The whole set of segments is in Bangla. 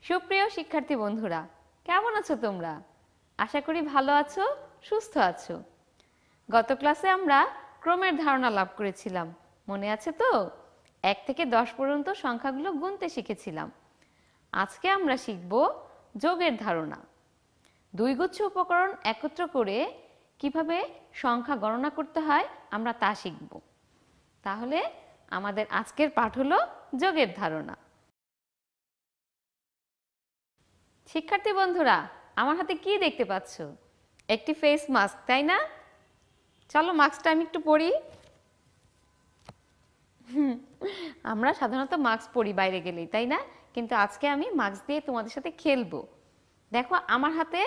সুপ্রিয় শিক্ষার্থী বন্ধুরা, কেমন আছো তোমরা? আশা করি ভালো আছো, সুস্থ আছো। গত ক্লাসে আমরা ক্রমের ধারণা লাভ করেছিলাম, মনে আছে তো? 1 থেকে 10 পর্যন্ত সংখ্যাগুলো গুনতে শিখেছিলাম। আজকে আমরা শিখব যোগের ধারণা। 2 গুচ্ছ উপকরণ একত্র করে কিভাবে সংখ্যা গণনা করতে হয় আমরা তা শিখব। তাহলে আমাদের আজকের পাঠ হলো যোগের ধারণা। শিক্ষার্থী বন্ধুরা, আমার হাতে কি দেখতে পাচ্ছ? একটি ফেস মাস্ক, তাই না? চলো মাস্কটা আমি একটু পরি। আমরা সাধারণত মাস্ক পরি বাইরে গেলেই, তাই না? কিন্তু আজকে আমি মাস্ক দিয়ে তোমাদের সাথে খেলবো। দেখো আমার হাতে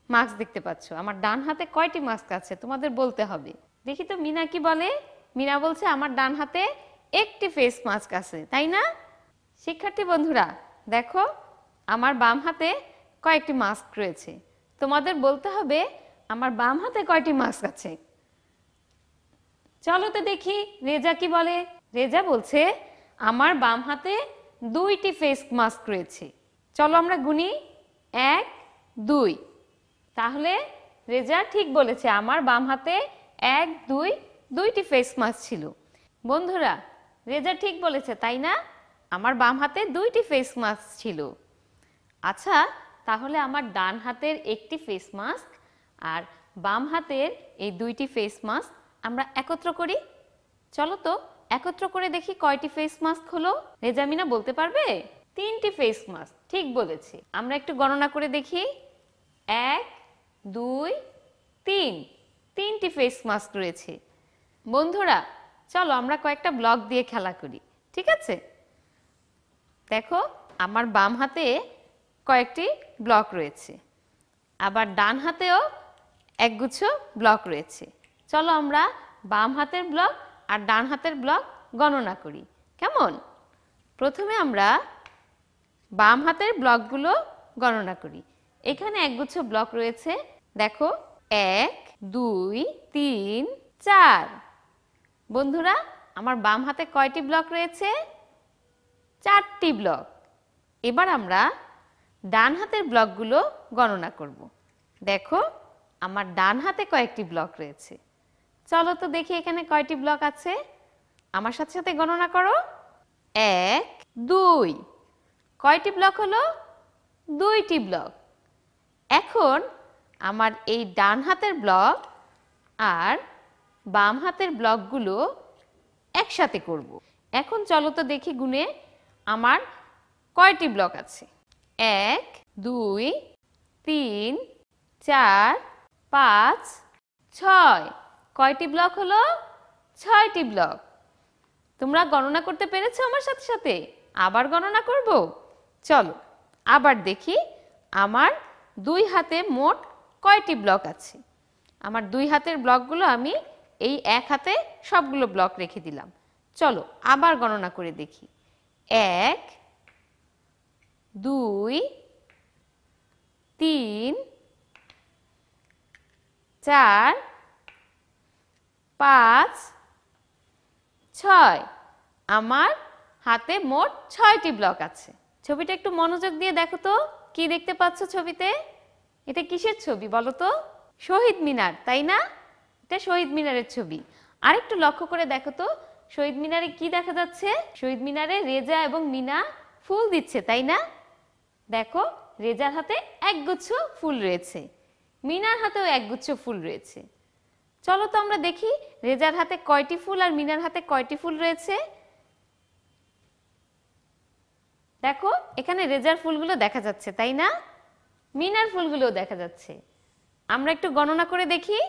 মাস্ক দেখতে পাচ্ছ। আমার ডান হাতে কয়টি মাস্ক আছে তোমাদের বলতে হবে। দেখি তো মিনা কি বলে। মিনা বলছে আমার ডান হাতে একটি ফেস মাস্ক আছে, তাই না? শিক্ষার্থী বন্ধুরা দেখো, আমার বাম হাতে কয়েকটি মাস্ক রয়েছে। তোমাদের বলতে হবে আমার বাম হাতে কয়টি মাস্ক আছে। চলো তো দেখি রেজা কি বলে। রেজা বলছে আমার বাম হাতে 2টি ফেস মাস্ক রয়েছে। চলো আমরা গুনি, 1 2। তাহলে রেজা ঠিক বলেছে, আমার বাম হাতে 1 2 2টি ফেস মাস্ক ছিল। বন্ধুরা রেজা ঠিক বলেছে, তাই না? আমার বাম হাতে 2টি ফেস মাস্ক ছিল। আচ্ছা, তাহলে আমার ডান হাতের একটি ফেস মাস্ক আর বাম হাতের এই 2টি ফেস মাস্ক আমরা একত্র করি। চলো তো একত্র করে দেখি কয়টি ফেস মাস্ক হলো। রেজামিনা বলতে পারবে? 3টি ফেস মাস্ক, ঠিক বলেছে। আমরা একটু গণনা করে দেখি। 1 2 3, 3টি ফেস মাস্ক রয়েছে। বন্ধুরা চলো আমরা কয়েকটা ব্লক দিয়ে খেলা করি, ঠিক আছে? দেখো আমার বাম হাতে কয়েকটি ব্লক রয়েছে, আবার ডান হাতেও একগুচ্ছ ব্লক রয়েছে। চলো আমরা বাম হাতের ব্লক আর ডান হাতের ব্লক গণনা করি, কেমন? প্রথমে আমরা বাম হাতের ব্লকগুলো গণনা করি। এখানে একগুচ্ছ ব্লক রয়েছে, দেখো 1 2 3 4। বন্ধুরা আমার বাম হাতে কয়টি ব্লক রয়েছে? 4টি ব্লক। এবার আমরা ডান হাতের ব্লকগুলো গণনা করব। দেখো আমার ডান হাতে কয়েকটি ব্লক রয়েছে। চলো তো দেখি এখানে কয়টি ব্লক আছে। আমার সাথে সাথে গণনা করো। 1 2। কয়টি ব্লক হলো? 2টি ব্লক। এখন আমার এই ডান হাতের ব্লক আর বাম হাতের ব্লকগুলো একসাথে করব। এখন চলো তো দেখি গুনে আমার কয়টি ব্লক আছে। 1 2 3 4 5 6। কয়টি ব্লক হলো? 6টি ব্লক। তোমরা গণনা করতে পেরেছো আমার সাথে সাথে? আবার গণনা করব। চলো আবার দেখি আমার 2 হাতে মোট কয়টি ব্লক আছে। আমার 2 হাতের ব্লকগুলো আমি এই 1 হাতে সবগুলো ব্লক রেখে দিলাম। চলো আবার গণনা করে দেখি। 1 2 3 4 5 6। আমার হাতে মোট 6টি ব্লক আছে। ছবিটা একটু মনোযোগ দিয়ে দেখো তো, কি দেখতে পাচ্ছ ছবিতে? এটা কিসের ছবি বলো তো? শহীদ মিনার, তাই না? এটা শহীদ মিনারের ছবি। আরেকটু লক্ষ্য করে দেখো তো শহীদ মিনারে কি দেখা যাচ্ছে? শহীদ মিনারে রেজা এবং মিনা ফুল দিচ্ছে, তাই না? দেখো রেজার হাতে একগুচ্ছ ফুল রয়েছে, মিনার হাতেও একগুচ্ছ ফুল রয়েছে। চলো তো আমরা দেখি রেজার হাতে কয়টি ফুল আর মিনার হাতে কয়টি ফুল রয়েছে। দেখো এখানে রেজার ফুলগুলো দেখা যাচ্ছে, তাই না? মিনার ফুলগুলোও দেখা যাচ্ছে। আমরা একটু গণনা করে দেখি,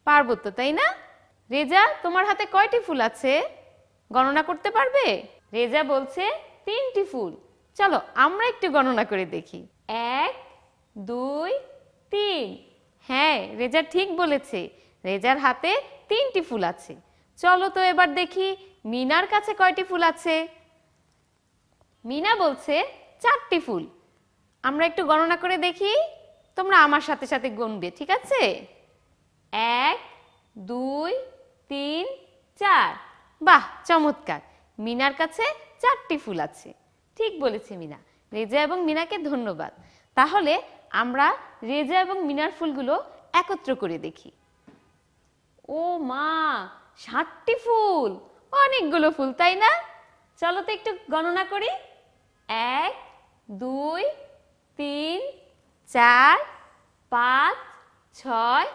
পারবো তো, তাই না? রেজা তোমার হাতে কয়টি ফুল আছে গণনা করতে পারবে? রেজা বলছে 3টি ফুল। চলো আমরা একটু গণনা করে দেখি। 1 2 3। হ্যাঁ রেজা ঠিক বলেছে, রেজার হাতে 3টি ফুল আছে। চলো তো এবার দেখি মিনার কাছে কয়টি ফুল আছে। মিনা বলছে 4টি ফুল। আমরা একটু গণনা করে দেখি, তোমরা আমার সাথে সাথে গুনবে, ঠিক আছে? 1 2 3 4। বাহ চমৎকার, মিনার কাছে 4টি ফুল আছে। ঠিক বলেছে মিনা। রেজা এবং মিনাকে ধন্যবাদ। তাহলে আমরা রেজা এবং মিনার ফুলগুলো একত্র করে দেখি। ও মা, 7টি ফুল, অনেকগুলো ফুল, তাই না? চলো তো একটু গণনা করি। 1 2 3 4 5 6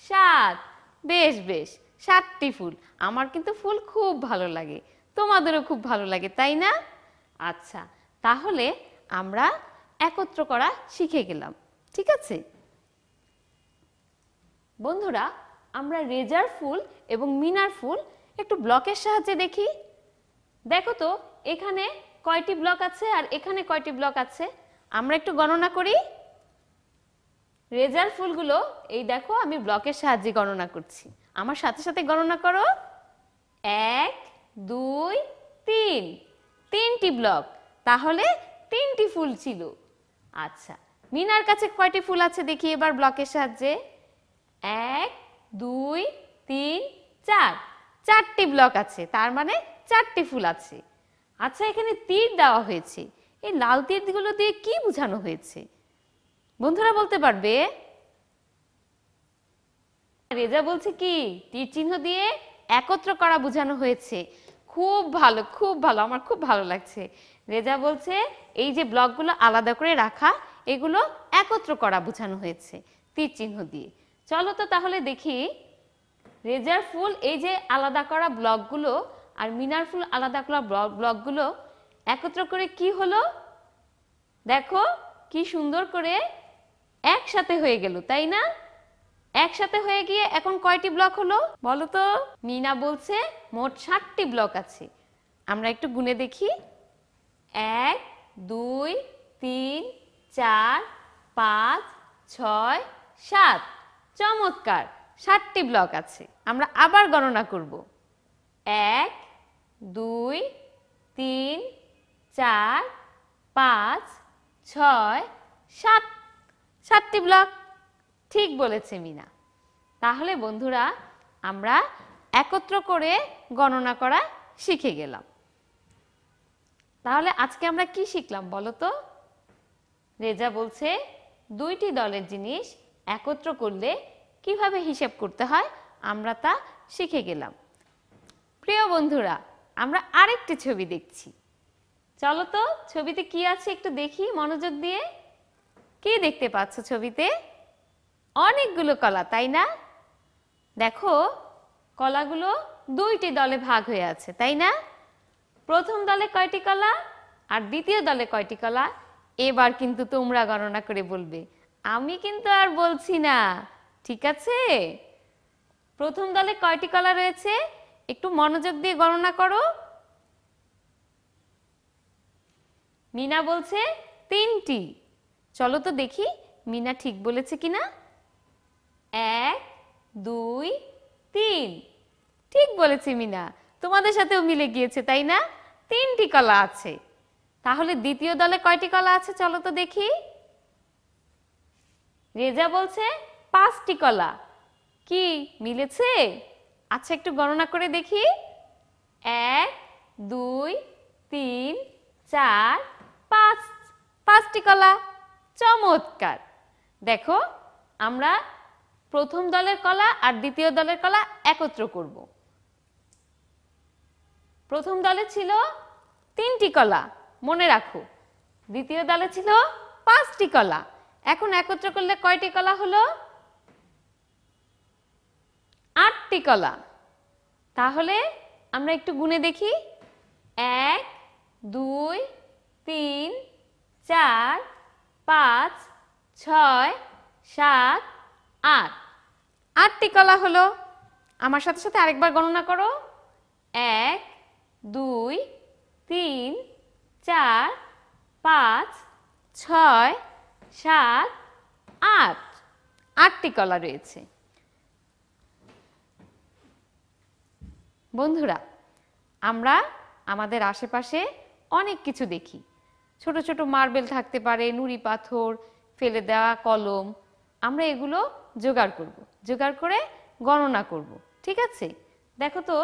7। বেশ বেশ, 7টি ফুল। আমার কিন্তু ফুল খুব ভালো লাগে, তোমাদেরও খুব ভালো লাগে, তাই না? আচ্ছা, তাহলে আমরা একত্র করা শিখে গেলাম, ঠিক আছে? বন্ধুরা, আমরা রেজার ফুল এবং মিনার ফুল একটু ব্লকের সাহায্যে দেখি। দেখো তো এখানে কয়টি ব্লক আছে আর এখানে কয়টি ব্লক আছে, আমরা একটু গণনা করি। রেজার ফুলগুলো এই দেখো আমি ব্লকের সাহায্যে গণনা করছি, আমার সাথে সাথে গণনা করো। 1 2 3, 3টি ব্লক, তাহলে 3টি ফুল ছিল। আচ্ছা, মিনার কাছে কয়টি ফুল আছে দেখি এবার ব্লকের সাহায্যে। 1 2 3 4, 4টি ব্লক আছে, তার মানে 4টি ফুল আছে। আচ্ছা, এখানে তীর দেওয়া হয়েছে, এই লাল তীরগুলো দিয়ে কি বোঝানো হয়েছে বন্ধুরা বলতে পারবে? রেজা বলছে কি তীর চিহ্ন দিয়ে একত্র করা বোঝানো হয়েছে। খুব ভালো, খুব ভালো, আমার খুব ভালো লাগছে। রেজা বলছে এই যে ব্লকগুলো আলাদা করে রাখা, এগুলো একত্র করা বোঝানো হয়েছে তীর চিহ্ন দিয়ে। চলো তো তাহলে দেখি রেজার ফুল এই যে আলাদা করা ব্লকগুলো আর মিনার ফুল আলাদা করা ব্লকগুলো একত্র করে কি হলো। দেখো কি সুন্দর করে একসাথে হয়ে গেল, তাই না? একসাথে হয়ে গিয়ে এখন কয়টি ব্লক হলো বলো তো? মিনা বলছে মোট 7টি ব্লক আছে। আমরা একটু গুনে দেখি। 1 2 3 4 5 6 7। চমৎকার, 7টি ব্লক আছে। আমরা আবার গণনা করব। 1 2 3 4 5 6 7, 7টি ব্লক। ঠিক বলেছে মিনা। তাহলে বন্ধুরা আমরা একত্র করে গণনা করা শিখে গেলাম। তাহলে আজকে আমরা কি শিখলাম বলো তো? রেজা বলছে 2টি দলের জিনিস একত্র করলে কিভাবে হিসাব করতে হয় আমরা তা শিখে গেলাম। প্রিয় বন্ধুরা, আমরা আরেকটি ছবি দেখছি। চলো তো ছবিতে কি আছে একটু দেখি মনোযোগ দিয়ে। কি দেখতে পাচ্ছ ছবিতে? অনেকগুলো কলা, তাই না? দেখো কলাগুলো 2টি দলে ভাগ হয়ে আছে, তাই না? প্রথম দলে কয়টি কলা আর দ্বিতীয় দলে কয়টি কলা? এবার কিন্তু তোমরা গণনা করে বলবে, আমি কিন্তু আর বলছি না, ঠিক আছে? প্রথম দলে কয়টি কলা রয়েছে একটু মনোযোগ দিয়ে গণনা করো। মিনা বলছে 3টি। চলো তো দেখি মিনা ঠিক বলেছে কিনা। 1 2 3, ঠিক বলেছে মিনা, তোমাদের সাথেও মিলে গিয়েছে, তাই না? 3টি কলা আছে। তাহলে দ্বিতীয় দলে কয়টি কলা আছে চলো তো দেখি। রেজা বলছে 5টি কলা। কি মিলেছে? আচ্ছা, একটু গণনা করে দেখি। 1 2 3 4 5, 5টি কলা। চমৎকার। দেখো আমরা প্রথম দলের কলা আর দ্বিতীয় দলের কলা একত্র করব। প্রথম দলে ছিল 3টি কলা, মনে রাখো। দ্বিতীয় দলে ছিল 5টি কলা। এখন একত্র করলে কয়টি কলা হলো? 8টি কলা। তাহলে আমরা একটু গুনে দেখি। 1 2 3 4 5 6 7 8, 8টি কলা হলো। আমার সাথে সাথে আরেকবার গণনা করো। 1 2 3 4 5 6 7 8, 8টি কলা রয়েছে। বন্ধুরা, আমরা আমাদের আশেপাশে অনেক কিছু দেখি। ছোট ছোট মার্বেল থাকতে পারে, নুড়ি পাথর, ফেলে দেওয়া কলম। আমরা এগুলো জোগাড় করব, জোগাড় করে গণনা করব, ঠিক আছে? দেখো তো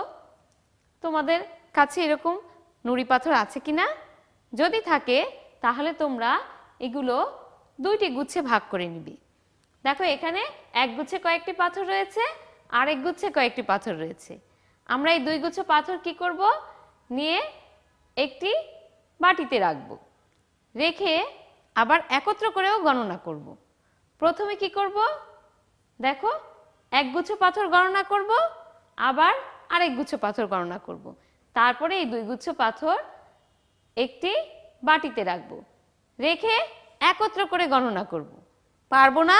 তোমাদের কাছে এরকম নুড়ি পাথর আছে কিনা। যদি থাকে তাহলে তোমরা এগুলো দুইটি গুচ্ছে ভাগ করে নিবে। দেখো এখানে এক গুচ্ছে কয়েকটি পাথর রয়েছে, আর এক গুচ্ছে কয়েকটি পাথর রয়েছে। আমরা এই দুই গুচ্ছ পাথর কি করব, নিয়ে একটি বাটিতে রাখব, রেখে আবার একত্র করেও গণনা করব। প্রথমে কি করব, দেখো এক গুচ্ছ পাথর গণনা করব, আবার আরেক গুচ্ছ পাথর গণনা করব, তারপরে এই দুই গুচ্ছ পাথর একটি বাটিতে রাখব, রেখে একত্র করে গণনা করব। পারবো না?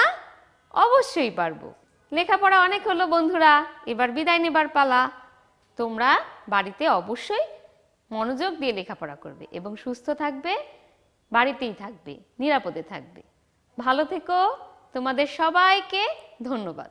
অবশ্যই পারবো। লেখাপড়া অনেক হলো বন্ধুরা, এবার বিদায় নেবার পালা। তোমরা বাড়িতে অবশ্যই মনোযোগ দিয়ে লেখাপড়া করবে এবং সুস্থ থাকবে, বাড়িতেই থাকবে, নিরাপদে থাকবে। ভালো থেকো। তোমাদের সবাইকে ধন্যবাদ।